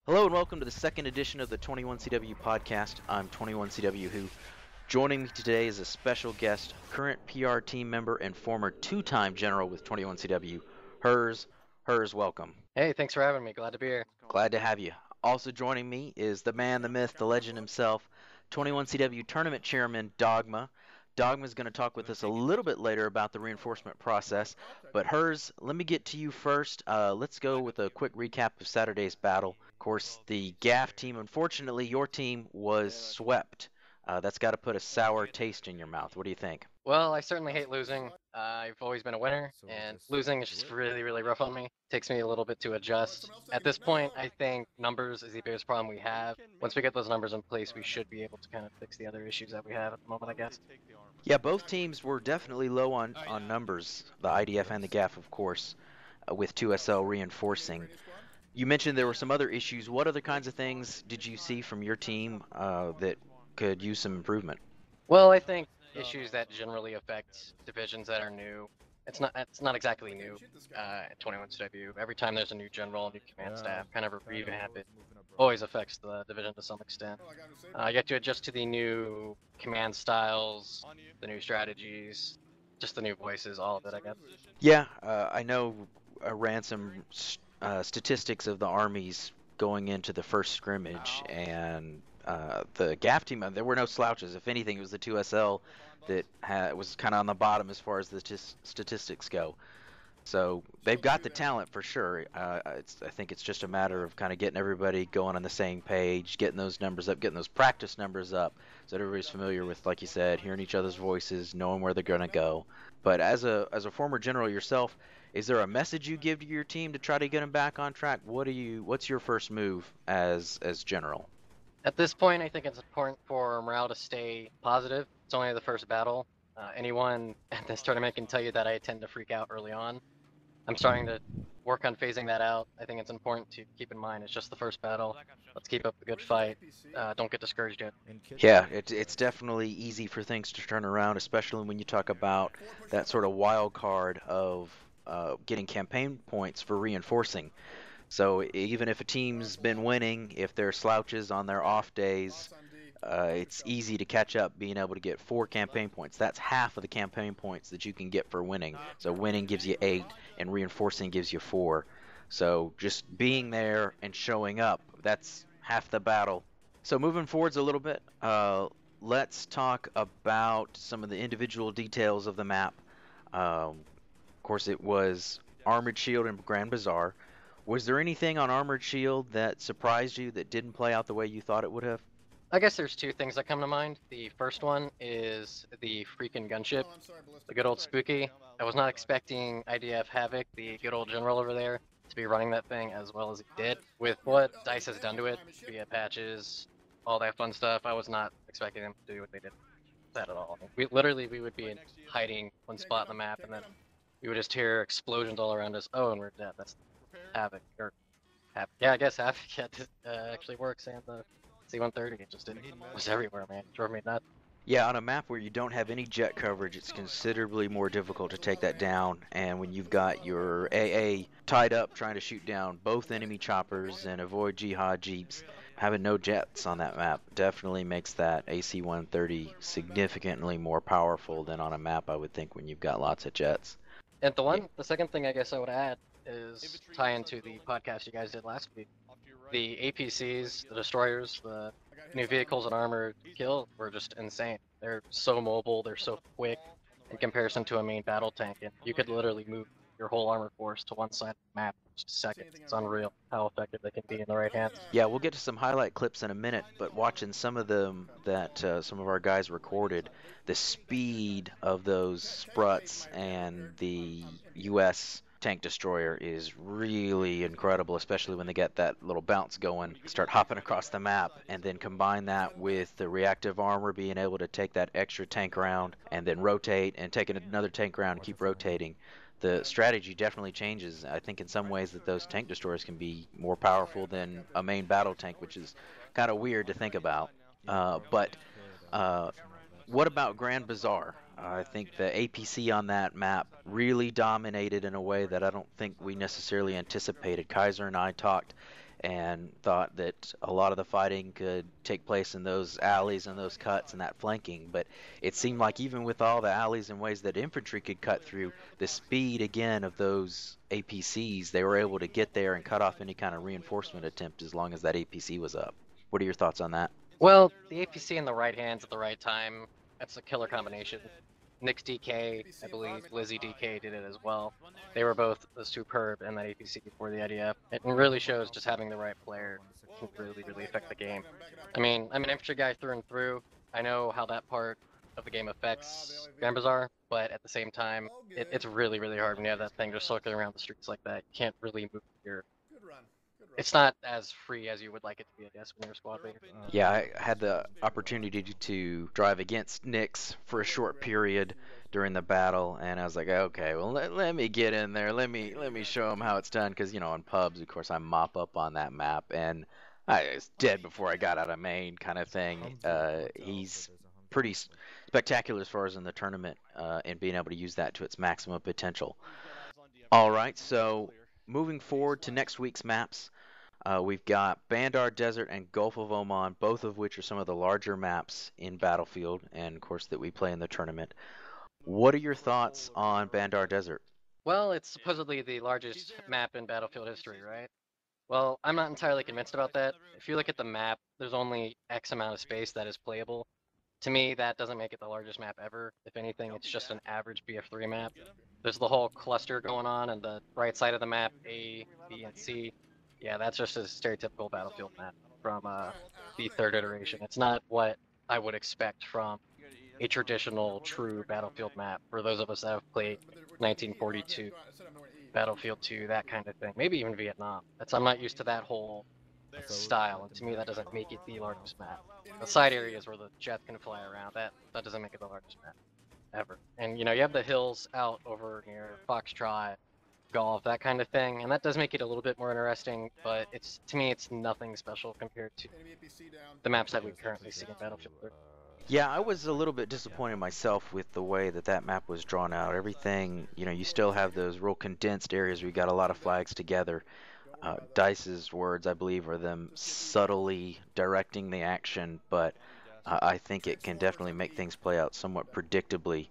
Hello and welcome to the second edition of the 21CW podcast. I'm 21CW Who. Joining me today is a special guest, current PR team member and former two-time general with 21CW, Herz. Herz, welcome. Hey, thanks for having me. Glad to be here. Glad to have you. Also joining me is the man, the myth, the legend himself, 21CW tournament chairman, Dogma. Dogma's going to talk with us a little bit later about the reinforcement process, but Herz, let me get to you first. Let's go with a quick recap of Saturday's battle. Of course, the GAF team, unfortunately, your team was swept. That's got to put a sour taste in your mouth. What do you think? Well, I certainly hate losing. I've always been a winner, and losing is just really, really rough on me. Takes me a little bit to adjust. At this point, I think numbers is the biggest problem we have. Once we get those numbers in place, we should be able to kind of fix the other issues that we have at the moment, I guess. Yeah, both teams were definitely low on numbers, the IDF and the GAF, of course, with 2SL reinforcing. You mentioned there were some other issues. What other kinds of things did you see from your team that could use some improvement? Well, I think issues that generally affect divisions that are new. It's not exactly new at 21CW. Every time there's a new general, new command staff, kind of a revamp, it always affects the division to some extent. You have to adjust to the new command styles, the new strategies, just the new voices, all of it, I guess. Yeah, I know I ran some statistics of the armies going into the first scrimmage, and the GAF team, there were no slouches. If anything, it was the 2SL that was kind of on the bottom as far as the statistics go. So they've got the talent for sure. I think it's just a matter of kind of getting everybody going on the same page, getting those numbers up, getting those practice numbers up, so that everybody's familiar with, like you said, hearing each other's voices, knowing where they're going to go. But as a former general yourself, is there a message you give to your team to try to get them back on track? What's your first move as general? At this point, I think it's important for morale to stay positive. It's only the first battle. Anyone at this tournament can tell you that I tend to freak out early on. I'm starting to work on phasing that out. I think it's important to keep in mind it's just the first battle. Let's keep up a good fight. Don't get discouraged yet. Yeah, it's definitely easy for things to turn around, especially when you talk about that sort of wild card of getting campaign points for reinforcing. So even if a team's been winning, if they're slouches on their off days, it's easy to catch up being able to get 4 campaign points. That's half of the campaign points that you can get for winning. So winning gives you 8, and reinforcing gives you 4. So just being there and showing up, that's half the battle. So moving forwards a little bit, let's talk about some of the individual details of the map. Of course, it was Armored Shield and Grand Bazaar. Was there anything on Armored Shield that surprised you that didn't play out the way you thought it would have? I guess there's two things that come to mind. The first one is the freaking gunship, the good old Spooky. I was not expecting IDF Havoc, the good old general over there, to be running that thing as well as he did. With what DICE has done to it, via patches, all that fun stuff, I was not expecting them to do what they did with that at all. We would be in hiding one spot on the map, and then we would just hear explosions all around us. Oh, and we're dead. That's Havoc, or Havoc. Yeah, I guess Havoc actually works, and the C-130, it was everywhere, man. It drove me nuts. Yeah, on a map where you don't have any jet coverage, it's considerably more difficult to take that down. And when you've got your AA tied up trying to shoot down both enemy choppers and avoid jihad jeeps, having no jets on that map definitely makes that AC-130 significantly more powerful than on a map, I would think, when you've got lots of jets. And the second thing I guess I would add is tie into the podcast you guys did last week. The APCs, the destroyers, the new vehicles and armored kill were just insane. They're so mobile, they're so quick in comparison to a main battle tank, and you could literally move your whole armor force to one side of the map in just seconds. It's unreal how effective they can be in the right hands. Yeah, we'll get to some highlight clips in a minute, but watching some of them that some of our guys recorded, the speed of those Spruts and the U.S. tank destroyer is really incredible, especially when they get that little bounce going, start hopping across the map, and then combine that with the reactive armor being able to take that extra tank round and then rotate and take another tank round and keep rotating. The strategy definitely changes. I think in some ways that those tank destroyers can be more powerful than a main battle tank, which is kind of weird to think about. But what about Grand Bazaar? I think the APC on that map really dominated in a way that I don't think we necessarily anticipated. Kaiser and I talked and thought that a lot of the fighting could take place in those alleys and those cuts and that flanking. But it seemed like even with all the alleys and ways that infantry could cut through, the speed again of those APCs, they were able to get there and cut off any kind of reinforcement attempt as long as that APC was up. What are your thoughts on that? Well, the APC in the right hands at the right time, that's a killer combination. Nick's DK, I believe Lizzie DK did it as well. They were both superb in that APC before the IDF. It really shows just having the right player can really affect the game. I mean, I'm an infantry guy through and through. I know how that part of the game affects Grand Bazaar, but at the same time, it's really hard when you have that thing just circling around the streets like that. You can't really move your... It's not as free as you would like it to be, I guess, when you're a squad leader. Yeah, I had the opportunity to drive against Nyx for a short period during the battle, and I was like, okay, well, let me get in there, let me show him how it's done, because on pubs, of course, I mop up on that map, and I was dead before I got out of main, kind of thing. He's pretty spectacular as far as in the tournament, and being able to use that to its maximum potential. All right, so moving forward to next week's maps. We've got Bandar Desert and Gulf of Oman, both of which are some of the larger maps in Battlefield, and of course that we play in the tournament. What are your thoughts on Bandar Desert? Well, it's supposedly the largest map in Battlefield history, right? Well, I'm not entirely convinced about that. If you look at the map, there's only X amount of space that is playable. To me, that doesn't make it the largest map ever. If anything, it's just an average BF3 map. There's the whole cluster going on, and the right side of the map, A, B, and C. Yeah, that's just a stereotypical Battlefield map from the third iteration. It's not what I would expect from a traditional, true Battlefield map for those of us that have played 1942, Battlefield 2, that kind of thing. Maybe even Vietnam. I'm not used to that whole style, and to me that doesn't make it the largest map. The side areas where the jet can fly around, that doesn't make it the largest map ever. And you have the hills out over near Foxtrot, Golf, that kind of thing, and that does make it a little bit more interesting, but to me it's nothing special compared to the maps that we currently see in Battlefield 3. Yeah, I was a little bit disappointed myself with the way that map was drawn out. Everything, you still have those real condensed areas where you got a lot of flags together. Dice's words, I believe, are them subtly directing the action, but I think it can definitely make things play out somewhat predictably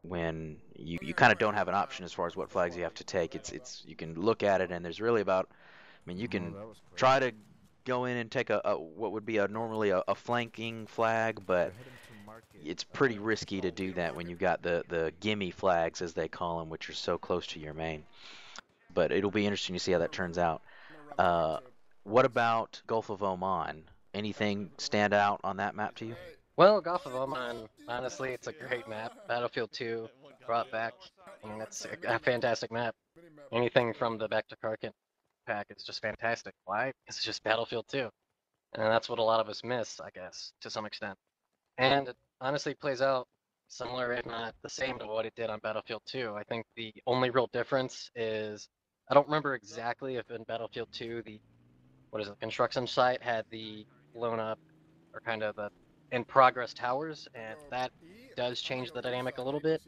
when you kind of don't have an option as far as what flags you have to take. It's you can look at it and there's really about, I mean, you can try to go in and take a what would be normally a flanking flag, but it's pretty risky to do that when you've got the gimme flags, as they call them, which are so close to your main. But it'll be interesting to see how that turns out. Uh, what about Gulf of Oman? Anything stand out on that map to you? Well, Gulf of Oman, honestly, it's a great map. Battlefield 2 brought back. I mean, it's a fantastic map. Anything from the Back to Karkin pack is just fantastic. Why? Because it's just Battlefield 2. And that's what a lot of us miss, I guess, to some extent. And it honestly plays out similar, if not the same, to what it did on Battlefield 2. I think the only real difference is, I don't remember exactly if in Battlefield 2 the construction site had the blown up or kind of the in progress towers, and that does change the dynamic a little bit.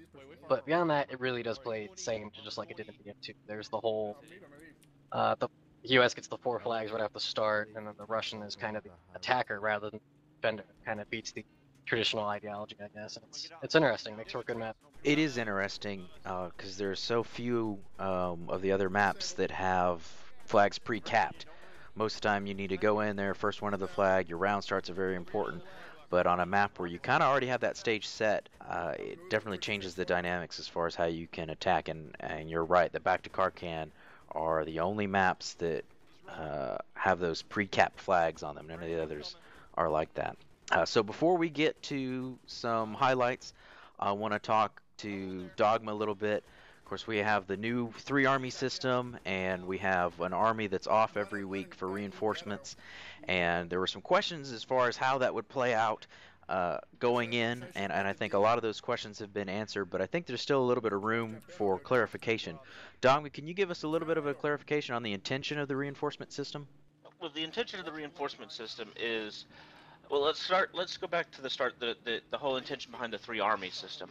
But beyond that, it really does play the same, just like it did in BF2. There's the whole, the US gets the 4 flags right off the start, and then the Russian is kind of the attacker rather than defender. Kind of beats the traditional ideology, I guess. It's interesting. Makes for a good map. It is interesting because there's so few of the other maps that have flags pre-capped. Most of the time you need to go in there, first one of the flag, your round starts are very important. But on a map where you kind of already have that stage set, it definitely changes the dynamics as far as how you can attack. And you're right, the Back to Karkan are the only maps that have those pre-capped flags on them. None of the others are like that. So before we get to some highlights, I want to talk to Dogma a little bit. Of course, we have the new 3-army system, and we have an army that's off every week for reinforcements. And there were some questions as far as how that would play out going in, and I think a lot of those questions have been answered, but I think there's still a little bit of room for clarification. Dogma, can you give us a little bit of a clarification on the intention of the reinforcement system? Well, the intention of the reinforcement system is, well, let's go back to the start, the whole intention behind the 3-army system.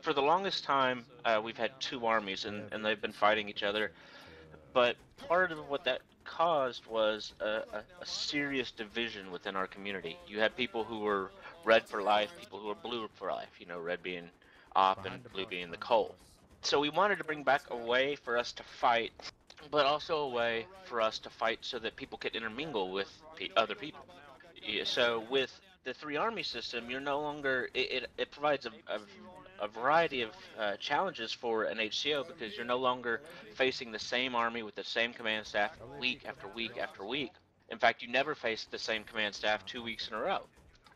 For the longest time, we've had 2 armies, and they've been fighting each other. But part of what that caused was a serious division within our community. You had people who were red for life, people who were blue for life, you know, red being op and blue being the coal. So we wanted to bring back a way for us to fight, but also a way for us to fight so that people could intermingle with other people. So with the three army system, you're no longer it provides a variety of challenges for an HCO because you're no longer facing the same army with the same command staff week after week after week. In fact, you never face the same command staff 2 weeks in a row.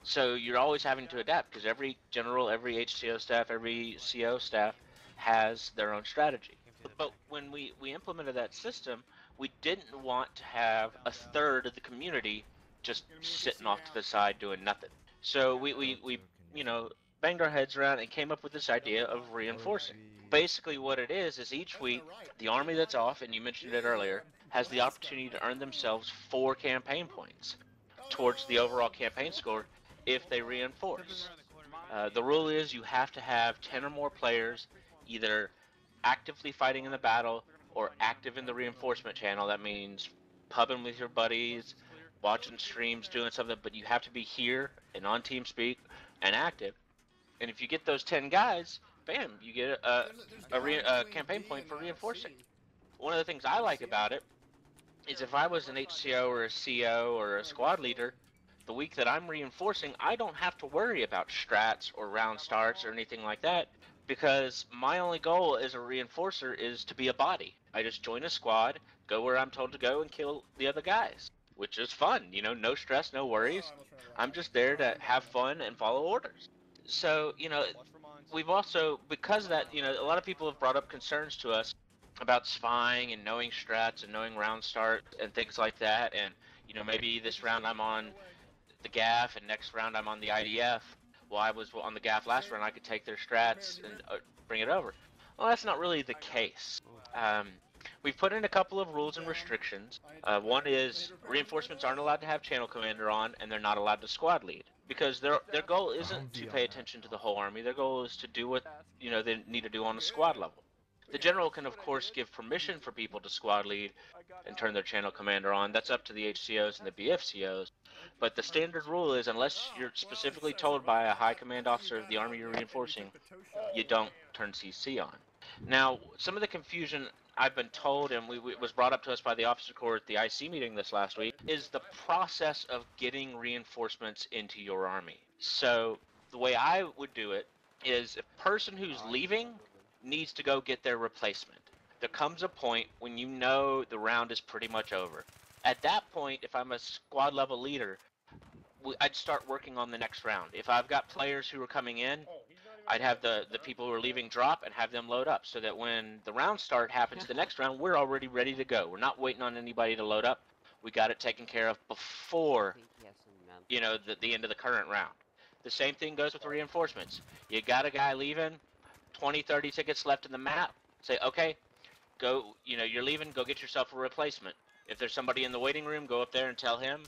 So you're always having to adapt because every general, every HCO staff, every CO staff has their own strategy. But when we implemented that system, we didn't want to have a third of the community just sitting off to the side doing nothing. So we you know, banged our heads around and came up with this idea of reinforcing. Basically what it is each week, the army that's off, and you mentioned it earlier, has the opportunity to earn themselves 4 campaign points towards the overall campaign score if they reinforce. The rule is you have to have 10 or more players either actively fighting in the battle or active in the reinforcement channel. That means pubbing with your buddies, watching streams, doing something, but you have to be here and on TeamSpeak and active. And if you get those 10 guys, bam, you get a campaign point for reinforcing. One of the things I like about it is if I was an HCO or a CO or a squad leader, the week that I'm reinforcing, I don't have to worry about strats or round starts or anything like that because my only goal as a reinforcer is to be a body. I just join a squad, go where I'm told to go, and kill the other guys, which is fun. You know, no stress, no worries. I'm just there to have fun and follow orders. So, you know, we've also, because of that, you know, a lot of people have brought up concerns to us about spying and knowing strats and knowing round start and things like that. And, you know, maybe this round I'm on the GAF and next round I'm on the IDF. Well, I was on the GAF last round, I could take their strats and bring it over. Well, that's not really the case. We've put in a couple of rules and restrictions. One is reinforcements aren't allowed to have channel commander on, and they're not allowed to squad lead because their goal isn't to pay attention to the whole army. Their goal is to do what, you know, they need to do on a squad level. The general can, of course, give permission for people to squad lead and turn their channel commander on. That's up to the HCOs and the BFCOs. But the standard rule is unless you're specifically told by a high command officer of the army you're reinforcing, you don't turn CC on. Now, some of the confusion I've been told, and it was brought up to us by the officer corps at the IC meeting this last week, is the process of getting reinforcements into your army. So the way I would do it is a person who's leaving needs to go get their replacement. There comes a point when you know the round is pretty much over. At that point, if I'm a squad level leader, I'd start working on the next round. If I've got players who are coming in, I'd have the people who are leaving drop and have them load up so that when the round start happens the next round, we're already ready to go. We're not waiting on anybody to load up. We got it taken care of before, you know, the end of the current round. The same thing goes with reinforcements. You got a guy leaving, 20, 30 tickets left in the map. Say, okay, go, you know, you're leaving, go get yourself a replacement. If there's somebody in the waiting room, go up there and tell him.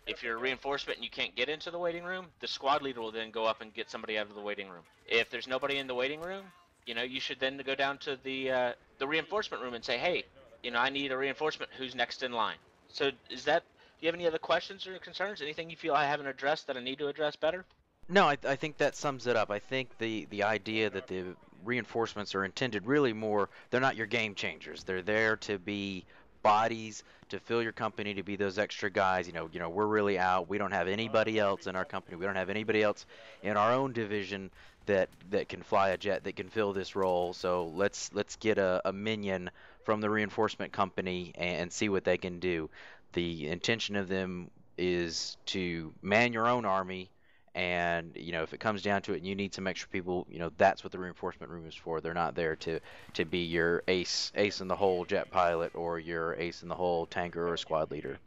If you're a reinforcement and you can't get into the waiting room, the squad leader will then go up and get somebody out of the waiting room. If there's nobody in the waiting room, you know, you should then go down to the reinforcement room and say, hey, you know, I need a reinforcement. Who's next in line? So is that, do you have any other questions or concerns? Anything you feel I haven't addressed that I need to address better? No, I think that sums it up. I think the idea that the reinforcements are intended really more, they're not your game changers. They're there to be bodies, to fill your company, to be those extra guys. You know, we're really out. We don't have anybody else in our company. We don't have anybody else in our own division that can fly a jet that can fill this role. So let's get a minion from the reinforcement company and see what they can do. The intention of them is to man your own army. And, you know, if it comes down to it and you need some extra people, you know, that's what the reinforcement room is for. They're not there to be your ace in the hole jet pilot or your ace in the hole tanker or squad leader.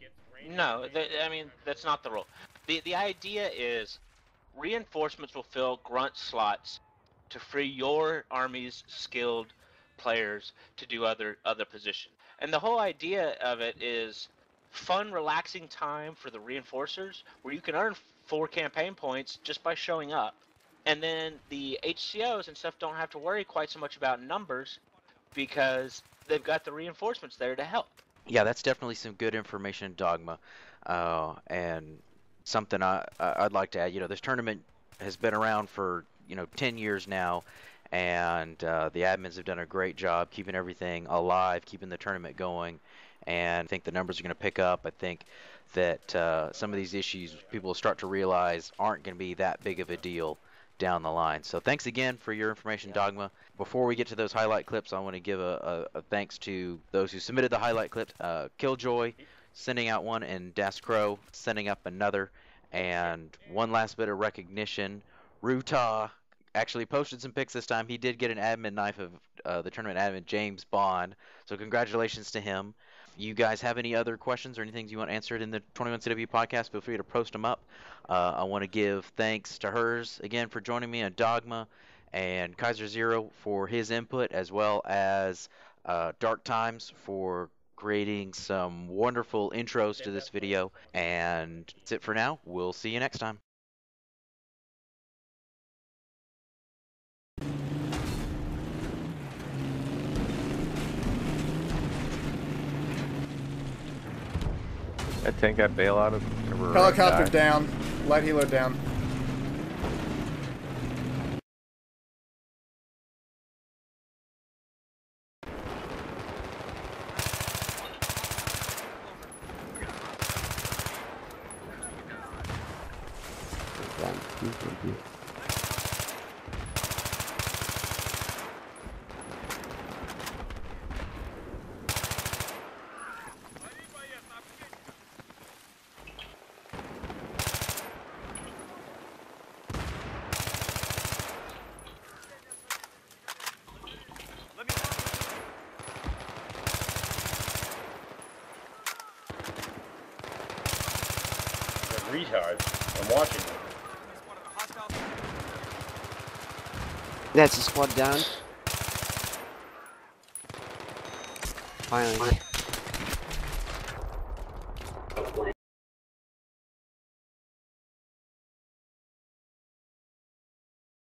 No, I mean, that's not the rule. The idea is reinforcements will fill grunt slots to free your army's skilled players to do other positions. And the whole idea of it is fun, relaxing time for the reinforcers where you can earn 4 campaign points just by showing up. And then the HCOs and stuff don't have to worry quite so much about numbers because they've got the reinforcements there to help. Yeah, that's definitely some good information, Dogma, and something I'd like to add. This tournament has been around for 10 years now, and the admins have done a great job keeping everything alive, keeping the tournament going, and I think the numbers are going to pick up. I think that some of these issues people will start to realize aren't going to be that big of a deal down the line. So thanks again for your information, Dogma. Before we get to those highlight clips, I want to give a thanks to those who submitted the highlight clip. Killjoy sending out one, and Das Crow sending up another. And one last bit of recognition, Ruta actually posted some pics this time. He did get an admin knife of the tournament admin, James Bond. So congratulations to him. If you guys have any other questions or anything you want answered in the 21CW podcast, feel free to post them up. I want to give thanks to Herz again for joining me on Dogma, and Kaiser Zero for his input, as well as Dark Times for creating some wonderful intros to this video. And that's it for now. We'll see you next time. That tank got bail out of. Helicopter down. Light helo down. Retards. I'm watching them. That's a squad down. Finally.